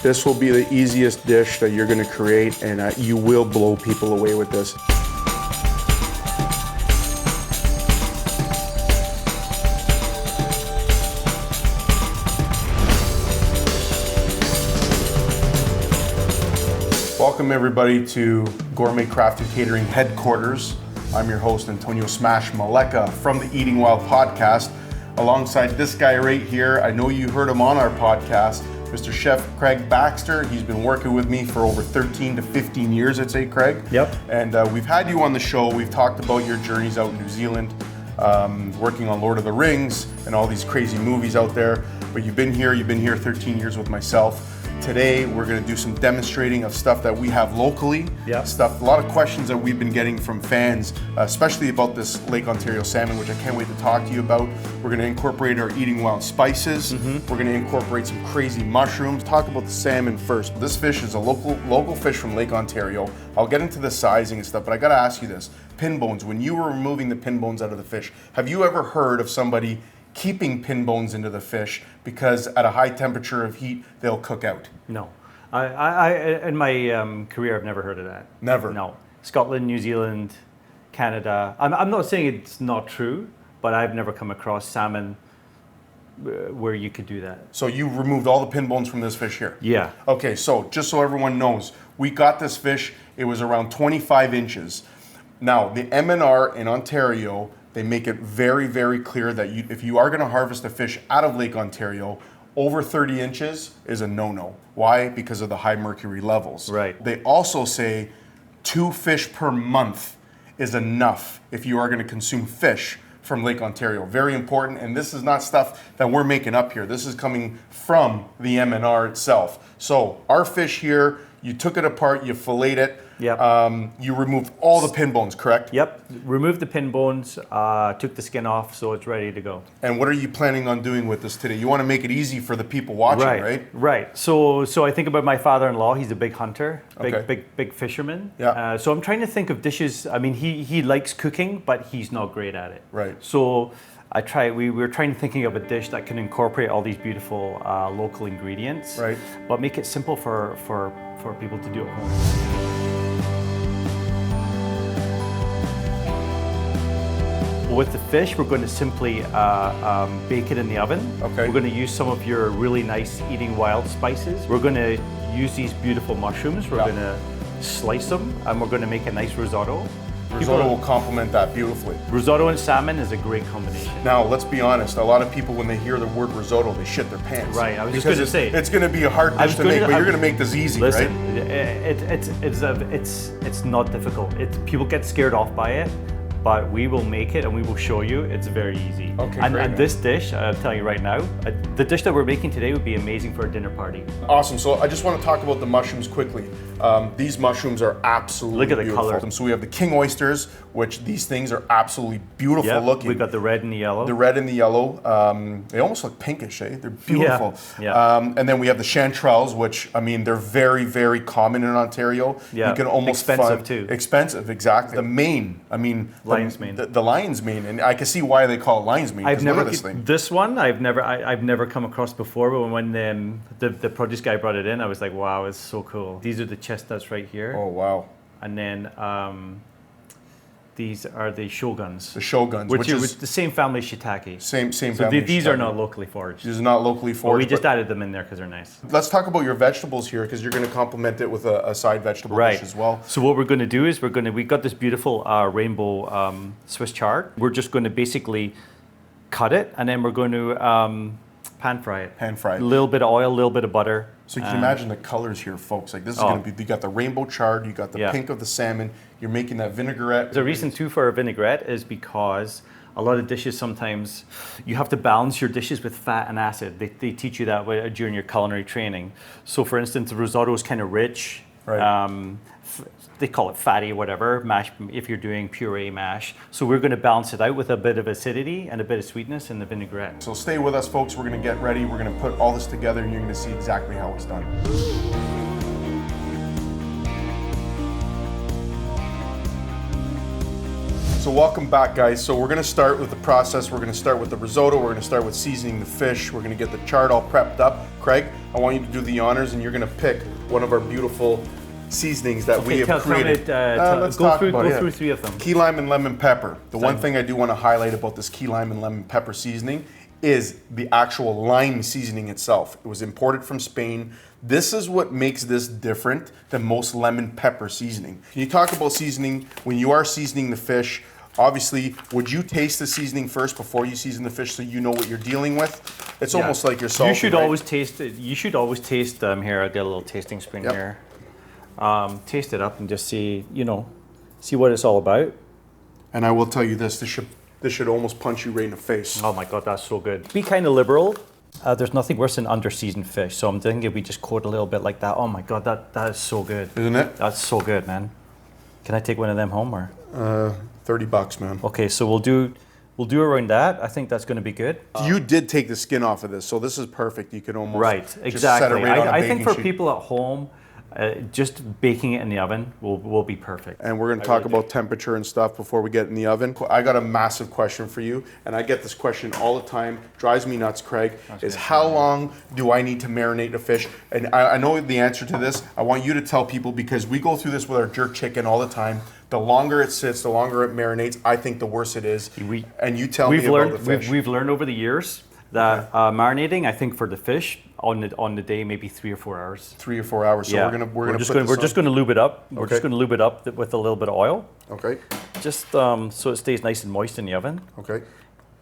This will be the easiest dish that you're gonna create, and you will blow people away with this. Welcome everybody to Gourmet Crafted Catering Headquarters. I'm your host, Antonio Smash Meleca from the Eating Wild podcast. Alongside this guy right here, I know you heard him on our podcast, Mr. Chef Craig Baxter. He's been working with me for over 13 to 15 years, I'd say, Craig. Yep. And we've had you on the show. We've talked about your journeys out in New Zealand, working on Lord of the Rings and all these crazy movies out there. But you've been here 13 years with myself. Today, we're gonna do some demonstrating of stuff that we have locally. Yep. A lot of questions that we've been getting from fans, especially about this Lake Ontario salmon, which I can't wait to talk to you about. We're gonna incorporate our Eating Wild spices. We're gonna incorporate some crazy mushrooms. Talk about the salmon first. This fish is a local fish from Lake Ontario. I'll get into the sizing and stuff, but I gotta ask you this. Pin bones, when you were removing the pin bones out of the fish, have you ever heard of somebody keeping pin bones into the fish because at a high temperature of heat, they'll cook out? No. I in my career, I've never heard of that. Never? No. Scotland, New Zealand, Canada. I'm not saying it's not true, but I've never come across salmon where you could do that. So you removed all the pin bones from this fish here? Yeah. Okay, so just so everyone knows, we got this fish, it was around 25 inches. Now, the MNR in Ontario, they make it very, very clear that if you are gonna harvest a fish out of Lake Ontario, over 30 inches is a no-no. Why? Because of the high mercury levels. Right. They also say 2 fish per month is enough if you are gonna consume fish from Lake Ontario. Very important, and this is not stuff that we're making up here. This is coming from the MNR itself. So our fish here, you took it apart, you filleted it. Yep. You removed all the pin bones, correct? Yep. Removed the pin bones, took the skin off, so it's ready to go. And what are you planning on doing with this today? You want to make it easy for the people watching, right? Right. So I think about my father-in-law. He's a big hunter, Okay. big fisherman. Yeah. So I'm trying to think of dishes. I mean, he likes cooking, but he's not great at it. Right. So we were thinking of a dish that can incorporate all these beautiful local ingredients, Right. but make it simple for people to do at home. With the fish, we're going to simply bake it in the oven. Okay. We're going to use some of your really nice Eating Wild spices. We're going to use these beautiful mushrooms. We're going to slice them, and we're going to make a nice risotto. Risotto will complement that beautifully. Risotto and salmon is a great combination. Now, let's be honest. A lot of people, when they hear the word risotto, they shit their pants. Right. I was just going to say it's going to be a hard dish to make, but you're going to make this easy, listen, right? it's not difficult. People get scared off by it. But we will make it and we will show you it's very easy. Okay, and, great, and this dish, I'm telling you right now, the dish that we're making today would be amazing for a dinner party. Awesome. So I just want to talk about the mushrooms quickly. These mushrooms are absolutely Look at the beautiful. color. So we have the king oysters, which these things are absolutely beautiful Yep, looking. we've got the red and the yellow. The red and the yellow, they almost look pinkish, eh? They're beautiful. Yeah. And then we have the chanterelles, which, I mean, they're very, very common in Ontario. Yeah. You can almost Expensive find, too. Expensive, exactly. The mane, I mean, Lion's mane. The lion's mane, and I can see why they call it lion's mane. I've never look at this thing. this one I've never come across before, but when the produce guy brought it in, I was like, wow, it's so cool. These are the chestnuts right here. Oh wow. And then these are the shoguns. The shoguns, which is the same family as shiitake. same So family. these are not locally foraged. These are not locally Well, foraged. we just added them in there because they're nice. Let's talk about your vegetables here, because you're going to complement it with a side vegetable dish as well. So what we're going to do is we've got this beautiful rainbow Swiss chard. We're just going to basically cut it, and then we're going to pan fry it. Pan fry it. A little bit of oil, a little bit of butter. So you can imagine the colors here, folks. Like this is going to be, you got the rainbow chard, you got the pink of the salmon, you're making that vinaigrette. The reason too for a vinaigrette is because a lot of dishes sometimes, you have to balance your dishes with fat and acid. They teach you that during your culinary training. So for instance, the risotto is kind of rich. Right. They call it fatty, whatever, mash, if you're doing puree mash. So we're going to balance it out with a bit of acidity and a bit of sweetness in the vinaigrette. So stay with us, folks. We're going to get ready. We're going to put all this together, and you're going to see exactly how it's done. So welcome back, guys. So we're going to start with the process. We're going to start with the risotto. We're going to start with seasoning the fish. We're going to get the chard all prepped up. Craig, I want you to do the honors, and you're going to pick one of our beautiful seasonings that we have created. Let's go talk through, about go it. through 3 of them. Key lime and lemon pepper. The one thing I do want to highlight about this key lime and lemon pepper seasoning is the actual lime seasoning itself. It was imported from Spain. This is what makes this different than most lemon pepper seasoning. Can you talk about seasoning when you are seasoning the fish? Obviously, would you taste the seasoning first before you season the fish so you know what you're dealing with? It's almost like you're salting. You should always taste it. You should always taste here. I'll get a little tasting spoon here. Taste it up and just see, see what it's all about. And I will tell you this should almost punch you right in the face. Oh my God, that's so good. Be kind of liberal. There's nothing worse than under-seasoned fish. So I'm thinking if we just coat a little bit like that. Oh my God, that is so good. Isn't it? That's so good, man. Can I take one of them home or? $30, man. Okay, so we'll do around that. I think that's going to be good. You did take the skin off of this, so this is perfect. You can almost exactly. Just set it right on a I think baking for sheet. people at home, just baking it in the oven will be perfect. And we're going to talk about temperature and stuff before we get in the oven. I got a massive question for you, and I get this question all the time. Drives me nuts, Craig. Is how long do I need to marinate a fish? And I know the answer to this. I want you to tell people because we go through this with our jerk chicken all the time. The longer it sits, the longer it marinates. I think the worse it is. And you tell me about the fish. We've learned over the years that marinating, I think for the fish on the day, maybe 3 or 4 hours. 3 or 4 hours. So we're just gonna lube it up. We're just gonna lube it up with a little bit of oil. Okay. Just so it stays nice and moist in the oven. Okay.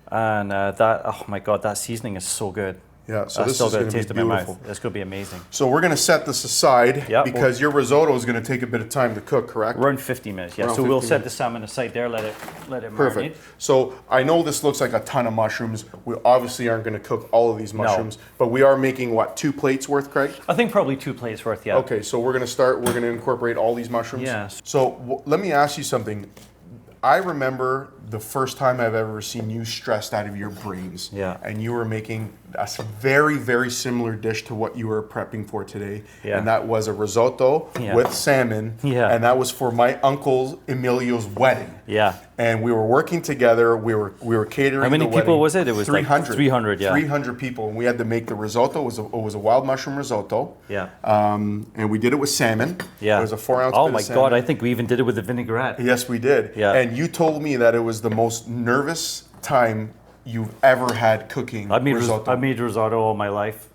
And oh my God, that seasoning is so good. Yeah, so this is going to be beautiful. It's going to be amazing. So we're going to set this aside because your risotto is going to take a bit of time to cook, correct? Around 50 minutes, yeah. So we'll set the salmon aside there, let it marinate. Perfect. So I know this looks like a ton of mushrooms. We obviously aren't going to cook all of these mushrooms, but we are making, 2 plates worth, Craig? I think probably 2 plates worth, yeah. Okay, so we're going to incorporate all these mushrooms? Yes. So let me ask you something. I remember the first time I've ever seen you stressed out of your brains. Yeah. And you were making a very, very similar dish to what you were prepping for today. Yeah. And that was a risotto with salmon. Yeah. And that was for my uncle Emilio's wedding. Yeah. And we were working together. We were catering. How many people was it? It was 300. Like 300, yeah. 300 people. And we had to make the risotto. It was a wild mushroom risotto. Yeah. And we did it with salmon. Yeah. It was a 4-ounce Oh bit my of salmon. God, I think we even did it with the vinaigrette. Yes, we did. Yeah. And you told me that it was the most nervous time you've ever had cooking risotto. I've made risotto all my life,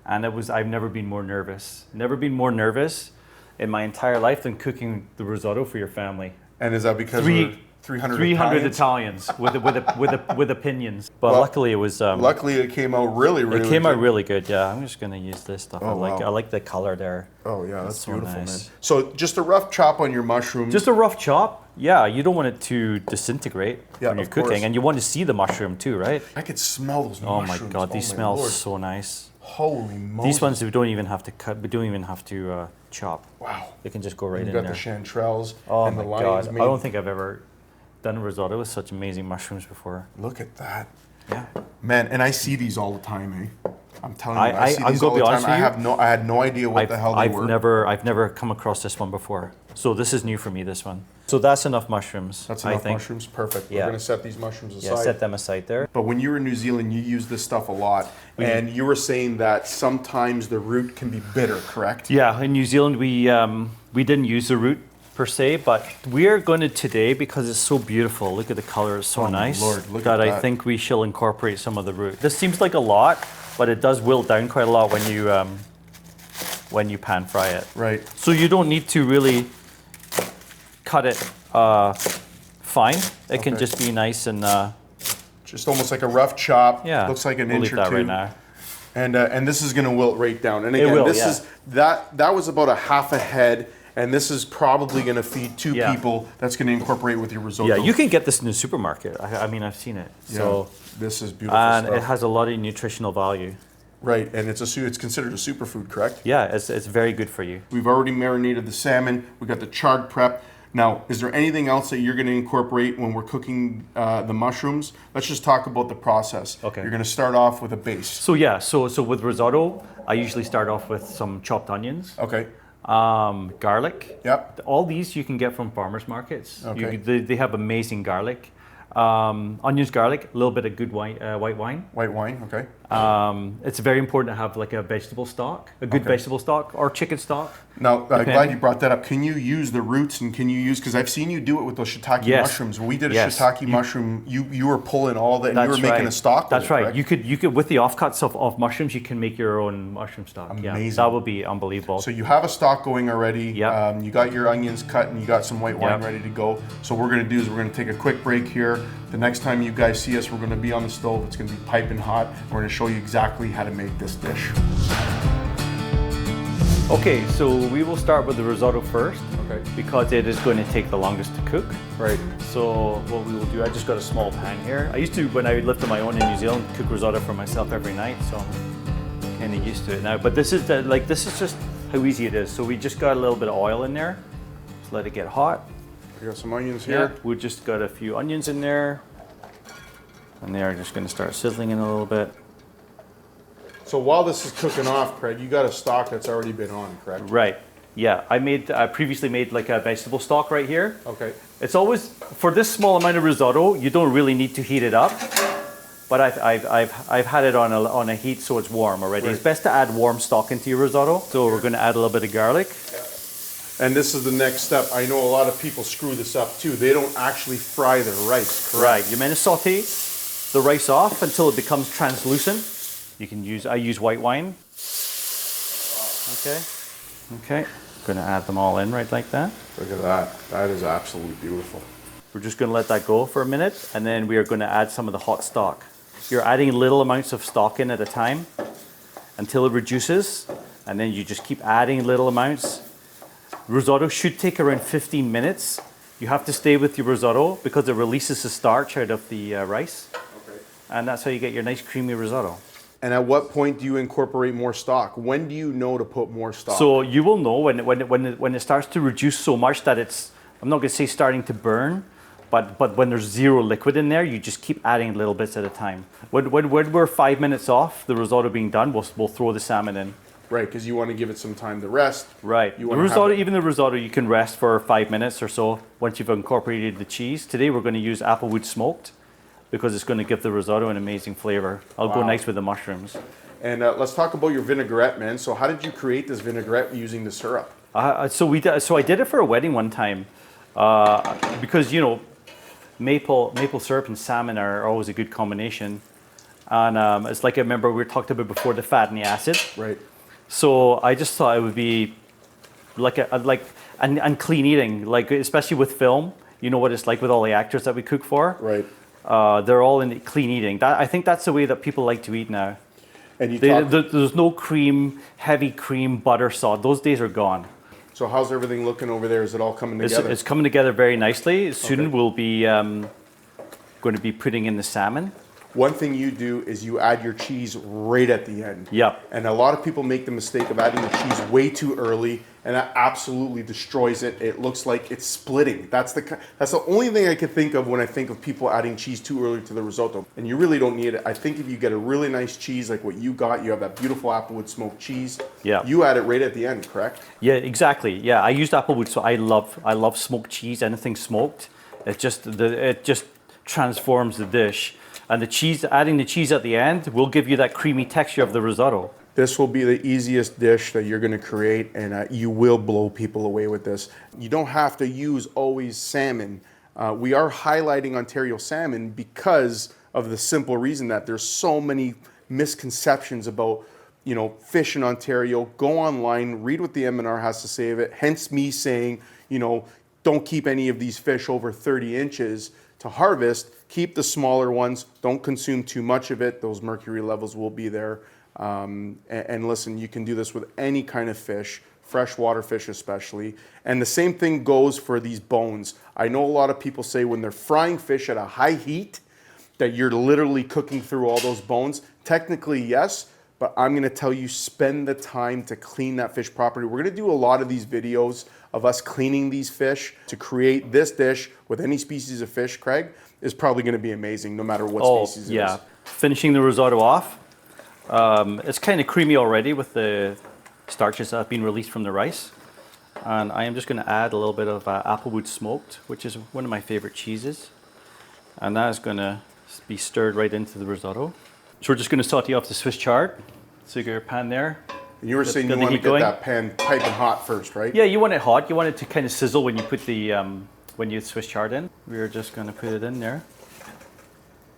and I've never been more nervous. Never been more nervous in my entire life than cooking the risotto for your family. And is that because of 300 Italians with opinions? But luckily it was. Luckily, it came out really It good. came out really good. Yeah, I'm just gonna use this stuff. Oh, I like the color there. Oh yeah, that's so beautiful, nice. man. So just a rough chop on your mushrooms. Just a rough chop. Yeah, you don't want it to disintegrate when you're of course. cooking, and you want to see the mushroom too, right? I could smell those Oh mushrooms. my God, these smell so nice. Holy moly. These ones we don't even have to cut. We don't even have to chop. Wow. They can just go right You in got there. the chanterelles Oh and my the lion's God, mane. I don't think I've ever done a risotto with such amazing mushrooms before. Look at that. Yeah. Man, and I see these all the time, eh? I'm telling you, I see I'm these gonna all be the honest time. with you. I had no idea what the hell they were. I've never come across this one before. So this is new for me, this one. So that's enough mushrooms. That's I enough think. mushrooms. Perfect. Yeah. We're going to set these mushrooms aside. Yeah, set them aside there. But when you were in New Zealand, you used this stuff a lot. And you were saying that sometimes the root can be bitter, correct? Yeah, in New Zealand we didn't use the root per se, but we are going to today, because it's so beautiful. Look at the color, it's so nice. My Lord, look that at I think we shall incorporate some of the root. This seems like a lot, but it does wilt down quite a lot when you pan fry it. Right. So you don't need to really cut it fine. It can just be nice and just almost like a rough chop. Yeah. Looks like an we'll inch leave or that two. right now. And this is going to wilt right down. And again, will, this yeah. is that was about a half a head. And this is probably going to feed 2 people. That's going to incorporate with your risotto. Yeah, you can get this in the supermarket. I mean, I've seen it. So this is beautiful and stuff. it has a lot of nutritional value. Right, and it's considered a superfood, correct? Yeah, it's very good for you. We've already marinated the salmon. We got the chard prep. Now, is there anything else that you're going to incorporate when we're cooking the mushrooms? Let's just talk about the process. Okay. You're going to start off with a base. So yeah, so with risotto, I usually start off with some chopped onions. Okay. Garlic. Yep. All these you can get from farmers markets. Okay. They have amazing garlic. Onions, garlic, a little bit of good wine, white wine. White wine, okay. It's very important to have like a vegetable stock, a good vegetable stock or chicken stock. Now, I'm glad you brought that up. Can you use the roots and can you use, because I've seen you do it with those shiitake mushrooms. When we did a shiitake mushroom, you were pulling all that and you were making a stock That's with it, right. correct? You could with the offcuts of mushrooms, you can make your own mushroom stock. Amazing. Yeah, that would be unbelievable. So you have a stock going already. Yep. You got your onions cut and you got some white wine ready to go. So what we're going to do is we're going to take a quick break here. The next time you guys see us, we're going to be on the stove. It's going to be piping hot. We're going to show you exactly how to make this dish. Okay, so we will start with the risotto first. Okay. Because it is going to take the longest to cook. Right. So what we will do, I just got a small pan here. I used to, when I lived on my own in New Zealand, cook risotto for myself every night, so I'm kind of used to it now. But this is just how easy it is. So we just got a little bit of oil in there. Just let it get hot. We got some onions here. Yeah, we just got a few onions in there. And they are just going to start sizzling in a little bit. So while this is cooking off, Craig, you got a stock that's already been on, correct? Right. Yeah, I previously made like a vegetable stock right here. Okay. It's always, for this small amount of risotto, you don't really need to heat it up. But I've had it on a heat so it's warm already. Right. It's best to add warm stock into your risotto. So we're going to add a little bit of garlic. And this is the next step. I know a lot of people screw this up too. They don't actually fry their rice, correct? Right. You're meant to saute the rice off until it becomes translucent. You can use, I use white wine. Okay. Okay. Gonna add them all in right like that. Look at that. That is absolutely beautiful. We're just gonna let that go for a minute and then we are gonna add some of the hot stock. You're adding little amounts of stock in at a time until it reduces, and then you just keep adding little amounts. Risotto should take around 15 minutes. You have to stay with your risotto because it releases the starch out of the rice. Okay. And that's how you get your nice creamy risotto. And at what point do you incorporate more stock? When do you know to put more stock? So you will know when it starts to reduce so much that it's, I'm not going to say starting to burn, but when there's zero liquid in there, you just keep adding little bits at a time. When we're 5 minutes off the risotto being done, we'll throw the salmon in. Right, because you want to give it some time to rest. Right. The risotto, even the risotto, you can rest for 5 minutes or so once you've incorporated the cheese. Today we're going to use applewood smoked, because it's going to give the risotto an amazing flavor. I'll go nice with the mushrooms. And let's talk about your vinaigrette, man. So how did you create this vinaigrette using the syrup? So I did it for a wedding one time, because you know, maple syrup and salmon are always a good combination. And it's like I remember we talked about before, the fat and the acid. Right. So I just thought it would be and clean eating, like especially with film. You know what it's like with all the actors that we cook for. Right. They're all in clean eating. I think that's the way that people like to eat now. And there's no cream, heavy cream, butter sauce. Those days are gone. So how's everything looking over there? Is it all coming together? It's coming together very nicely. Soon we'll be going to be putting in the salmon. One thing you do is you add your cheese right at the end. Yep. And a lot of people make the mistake of adding the cheese way too early, and that absolutely destroys it. It looks like it's splitting. That's the only thing I can think of when I think of people adding cheese too early to the risotto. And you really don't need it. I think if you get a really nice cheese like what you got, you have that beautiful applewood smoked cheese. Yeah. You add it right at the end, correct? Yeah, exactly. Yeah, I used applewood, so I love smoked cheese. Anything smoked, it just transforms the dish. And the cheese, adding the cheese at the end will give you that creamy texture of the risotto. This will be the easiest dish that you're going to create, and you will blow people away with this. You don't have to use always salmon. We are highlighting Ontario salmon because of the simple reason that there's so many misconceptions about, you know, fish in Ontario. Go online, read what the M&R has to say of it. Hence me saying, you know, don't keep any of these fish over 30 inches to harvest. Keep the smaller ones. Don't consume too much of it. Those mercury levels will be there. And listen, you can do this with any kind of fish, freshwater fish especially. And the same thing goes for these bones. I know a lot of people say when they're frying fish at a high heat that you're literally cooking through all those bones. Technically, yes, but I'm going to tell you, spend the time to clean that fish properly. We're going to do a lot of these videos of us cleaning these fish. To create this dish with any species of fish, Craig, is probably going to be amazing no matter what species it is. Finishing the risotto off. It's kind of creamy already with the starches that have been released from the rice. And I am just going to add a little bit of applewood smoked, which is one of my favorite cheeses. And that is going to be stirred right into the risotto. So we're just going to saute off the Swiss chard. So you got your pan there. And you were saying got you the want to heat get going. that pan piping hot first, right? Yeah, you want it hot. You want it to kind of sizzle when you put the when you Swiss chard in. We're just going to put it in there.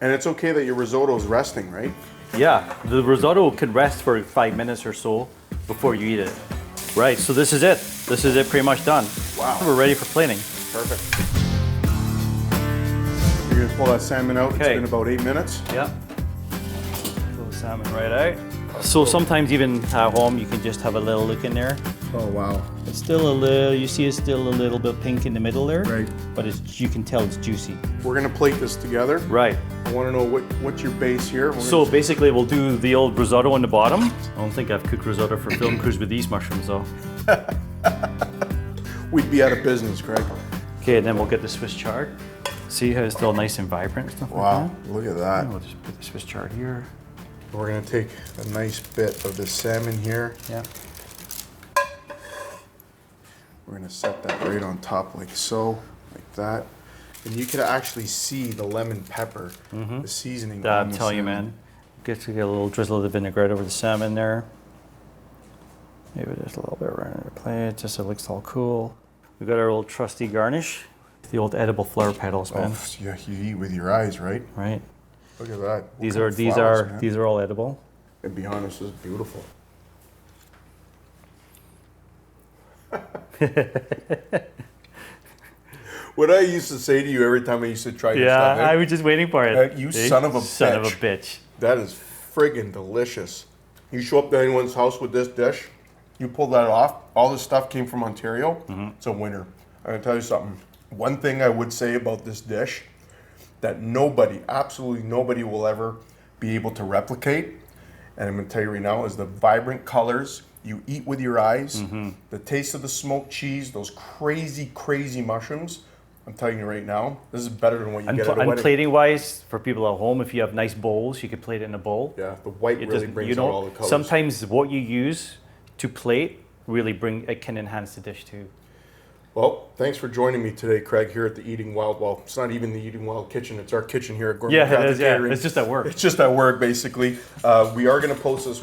And it's okay that your risotto is resting, right? Yeah, the risotto can rest for 5 minutes or so before you eat it. Right, so this is it. This is it pretty much done. Wow. We're ready for plating. Perfect. You're gonna pull that salmon out. Okay. It's been about 8 minutes. Yeah. Pull the salmon right out. So sometimes even at home you can just have a little look in there. Oh wow. It's still a little, you see it's still a little bit pink in the middle there. Right. But it's, you can tell it's juicy. We're gonna plate this together. Right. I want to know what's your base here. So basically we'll do the old risotto on the bottom. I don't think I've cooked risotto for film crews with these mushrooms though. We'd be out of business, Craig. Okay, and then we'll get the Swiss chard. See how it's still nice and vibrant and stuff Wow, like that? look at that. And we'll just put the Swiss chard here. We're gonna take a nice bit of this salmon here. Yeah. We're gonna set that right on top like so, like that. And you can actually see the lemon pepper, the seasoning. I'm telling you, man. Get a little drizzle of the vinaigrette over the salmon there. Maybe just a little bit around the plate, just so it looks all cool. We've got our old trusty garnish. The old edible flower petals, man. Oh, yeah, you eat with your eyes, right? Right. Look at that. What These kind are of flowers, man? these are all edible. And be honest, this is beautiful. What I used to say to you every time I used to try your Yeah, stuff. I was just waiting for it. You son of a Son of a bitch. bitch. That is friggin' delicious. You show up to anyone's house with this dish, you pull that off, all this stuff came from Ontario, it's a winner. I'm gonna tell you something. One thing I would say about this dish that nobody, absolutely nobody will ever be able to replicate, and I'm gonna tell you right now, is the vibrant colors. You eat with your eyes, the taste of the smoked cheese, those crazy, crazy mushrooms. I'm telling you right now, this is better than what you get at a And wedding. plating wise, for people at home, if you have nice bowls, you could plate it in a bowl. Yeah, the white really doesn't- brings you know, out all the colors. sometimes what you use to plate really it can enhance the dish too. Well, thanks for joining me today, Craig, here at the Eating Wild. Well, it's not even the Eating Wild kitchen. It's our kitchen here at Gourmet. Yeah, it is. Yeah, it's just at work. It's just at work, basically. We are going to post this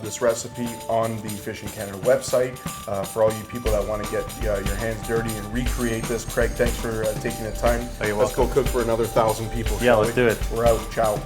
this recipe on the Fishing Canada website for all you people that want to get your hands dirty and recreate this. Craig, thanks for taking the time. Oh, you're Let's go cook for another 1,000 people. Yeah, shall let's we? do it. We're out. Ciao.